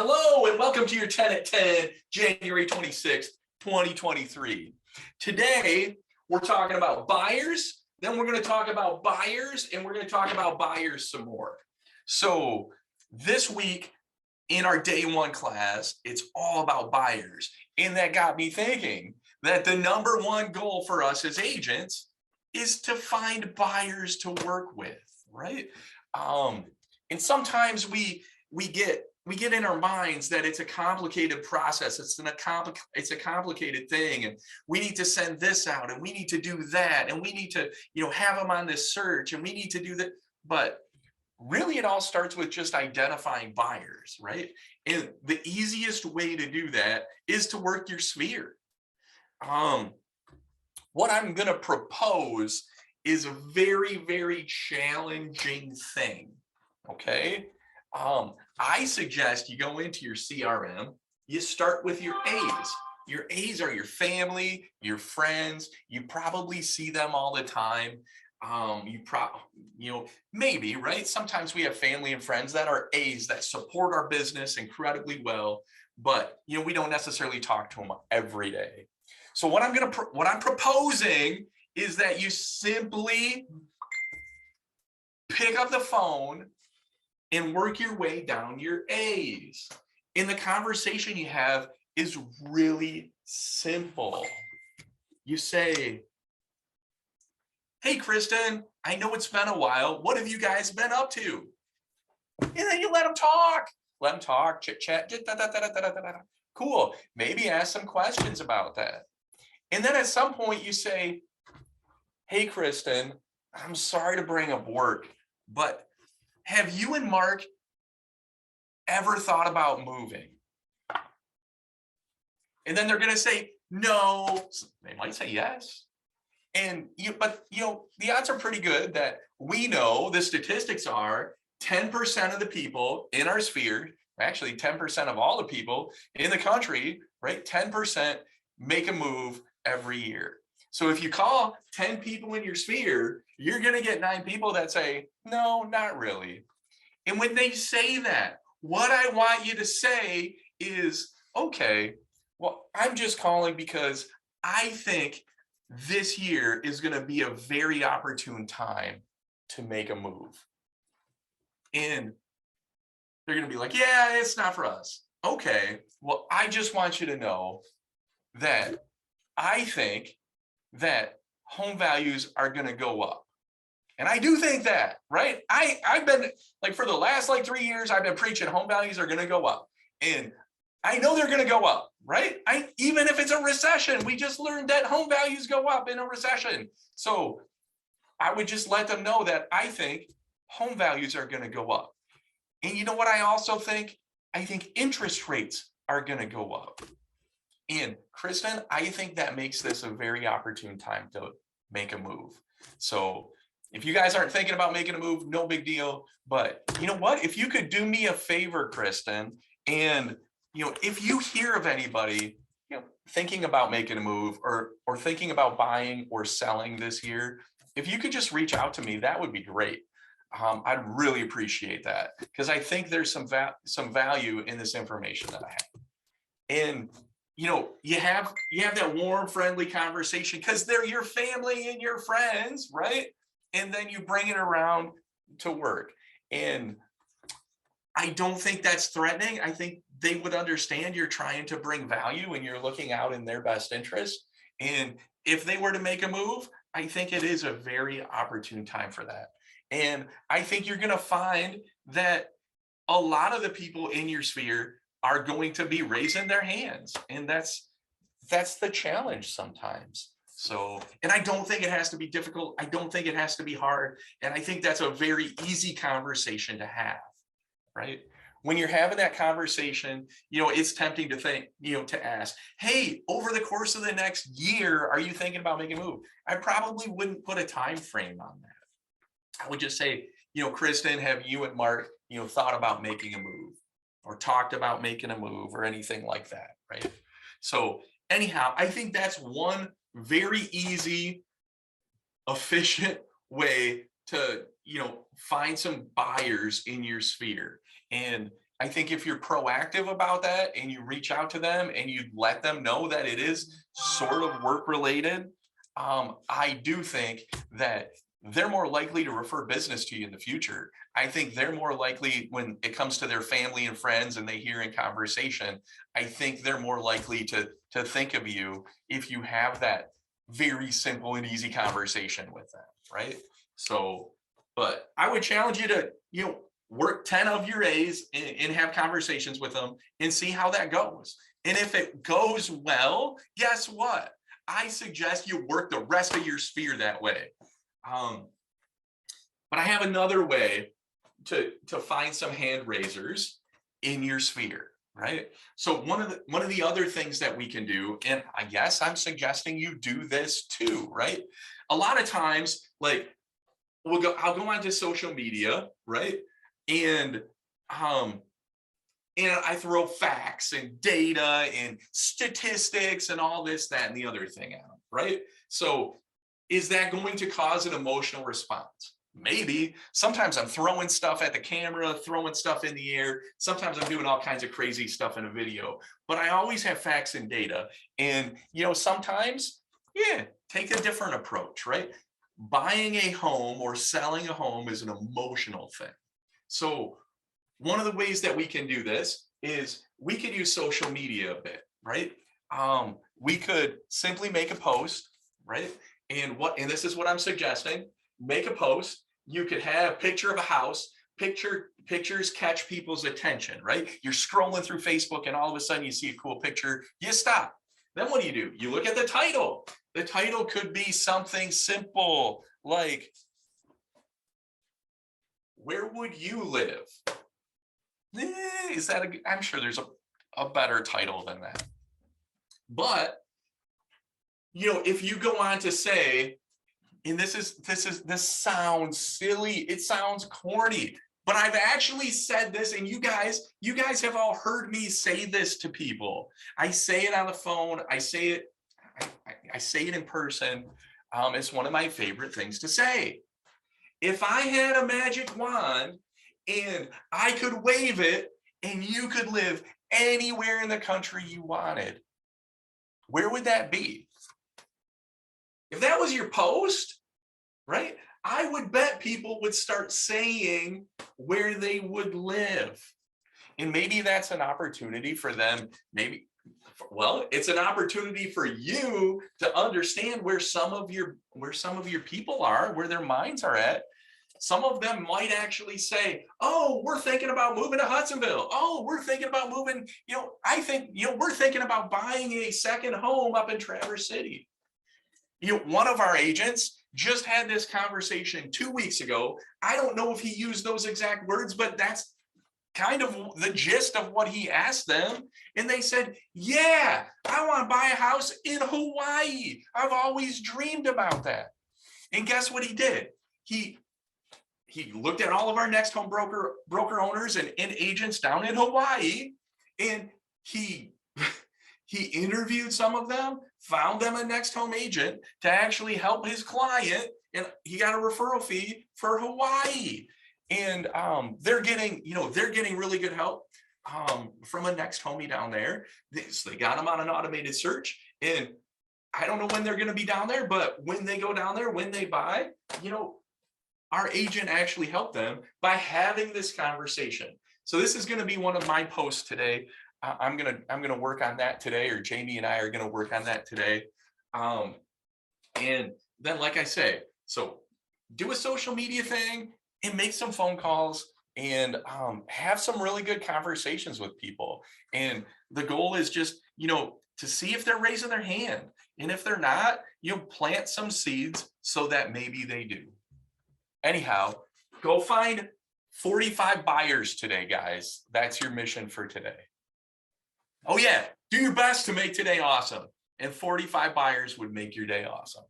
Hello and welcome to your 10 at 10, January 26th, 2023. Today, we're talking about buyers, then we're going to talk about buyers, and we're going to talk about buyers some more. So this week in our day one class, it's all about buyers. And that got me thinking that the number one goal for us as agents is to find buyers to work with, right? And sometimes we get in our minds that it's a complicated process. It's a complicated thing, and we need to send this out, and we need to do that, and we need to have them on this search, and we need to do that. But really, it all starts with just identifying buyers, right? And the easiest way to do that is to work your sphere. What I'm going to propose is a very, very challenging thing. Okay. I suggest you go into your CRM, you start with your A's. Your A's are your family, your friends. You probably see them all the time. Maybe, right? Sometimes we have family and friends that are A's that support our business incredibly well, but we don't necessarily talk to them every day. So what I'm proposing is that you simply pick up the phone and work your way down your A's. And the conversation you have is really simple. You say, "Hey, Kristen, I know it's been a while. What have you guys been up to?" And then you let them talk. Let them talk, chit chat. Cool. Maybe ask some questions about that. And then at some point you say, "Hey, Kristen, I'm sorry to bring up work, but have you and Mark ever thought about moving?" And then they're going to say no. They might say yes. But the odds are pretty good that we know the statistics are 10% of the people in our sphere, actually 10% of all the people in the country, right? 10% make a move every year. So if you call 10 people in your sphere, you're going to get 9 people that say, "No, not really." And when they say that, what I want you to say is, "Okay, well, I'm just calling because I think this year is going to be a very opportune time to make a move." And they're going to be like, "Yeah, it's not for us." Okay, well, I just want you to know that I think that home values are going to go up. And I do think that, right? I've been for the last 3 years, I've been preaching home values are going to go up. And I know they're going to go up, right? Even if it's a recession, we just learned that home values go up in a recession. So I would just let them know that I think home values are going to go up. And you know what I also think? I think interest rates are going to go up. And Kristen, I think that makes this a very opportune time to make a move. So if you guys aren't thinking about making a move, no big deal. But you know what? If you could do me a favor, Kristen, and if you hear of anybody thinking about making a move or thinking about buying or selling this year, if you could just reach out to me, that would be great. I'd really appreciate that, because I think there's some value in this information that I have. And you have that warm, friendly conversation because they're your family and your friends, right? And then you bring it around to work. And I don't think that's threatening. I think they would understand you're trying to bring value and you're looking out in their best interest. And if they were to make a move, I think it is a very opportune time for that. And I think you're going to find that a lot of the people in your sphere are going to be raising their hands. And that's the challenge sometimes. So, and I don't think it has to be difficult. I don't think it has to be hard. And I think that's a very easy conversation to have, right? When you're having that conversation, it's tempting to think, to ask, "Hey, over the course of the next year, are you thinking about making a move?" I probably wouldn't put a time frame on that. I would just say, "Kristen, have you and Mark, thought about making a move or talked about making a move or anything like that?" Right? So anyhow, I think that's one very easy, efficient way to find some buyers in your sphere. And I think if you're proactive about that and you reach out to them and you let them know that it is sort of work related, I do think that they're more likely to refer business to you in the future. I think they're more likely when it comes to their family and friends and they hear in conversation, I think they're more likely to think of you if you have that very simple and easy conversation with them, right? So, but I would challenge you to, work 10 of your A's and have conversations with them and see how that goes. And if it goes well, guess what? I suggest you work the rest of your sphere that way. But I have another way to find some hand raisers in your sphere, right? So one of the other things that we can do, and I guess I'm suggesting you do this too, right? A lot of times, like I'll go onto social media, right? And I throw facts and data and statistics and all this, that, and the other thing at them, right? So is that going to cause an emotional response? Maybe. Sometimes I'm throwing stuff at the camera, throwing stuff in the air. Sometimes I'm doing all kinds of crazy stuff in a video, but I always have facts and data. And, sometimes, take a different approach, right? Buying a home or selling a home is an emotional thing. So one of the ways that we can do this is we could use social media a bit, right? We could simply make a post, right? And this is what I'm suggesting. Make a post. You could have a picture of a house. Pictures catch people's attention, right? You're scrolling through Facebook and all of a sudden you see a cool picture. You stop. Then what do? You look at the title. The title could be something simple like, where would you live? I'm sure there's a better title than that. But, if you go on to say, and this sounds silly, it sounds corny, but I've actually said this, and you guys have all heard me say this to people. I say it on the phone. I say it in person. It's one of my favorite things to say. If I had a magic wand and I could wave it and you could live anywhere in the country you wanted, where would that be? If that was your post, right? I would bet people would start saying where they would live. And maybe that's an opportunity for them. It's an opportunity for you to understand where some of your people are, where their minds are at. Some of them might actually say, oh, we're thinking about moving to Hudsonville. Oh, we're thinking about moving, we're thinking about buying a second home up in Traverse City. One of our agents just had this conversation 2 weeks ago. I don't know if he used those exact words, but that's kind of the gist of what he asked them. And they said, yeah, I want to buy a house in Hawaii. I've always dreamed about that. And guess what he did? He looked at all of our next home broker owners and agents down in Hawaii, and he interviewed some of them, found them a next home agent to actually help his client, and he got a referral fee for Hawaii. And they're getting really good help from a next homie down there. They got them on an automated search, and I don't know when they're going to be down there, but when they go down there, when they buy, our agent actually helped them by having this conversation. So this is going to be one of my posts today. I'm gonna work on that today, or Jamie and I are going to work on that today. And then, like I say, so do a social media thing and make some phone calls and have some really good conversations with people. And the goal is just, to see if they're raising their hand. And if they're not, plant some seeds so that maybe they do. Anyhow, go find 45 buyers today, guys. That's your mission for today. Oh yeah, do your best to make today awesome. And 45 buyers would make your day awesome.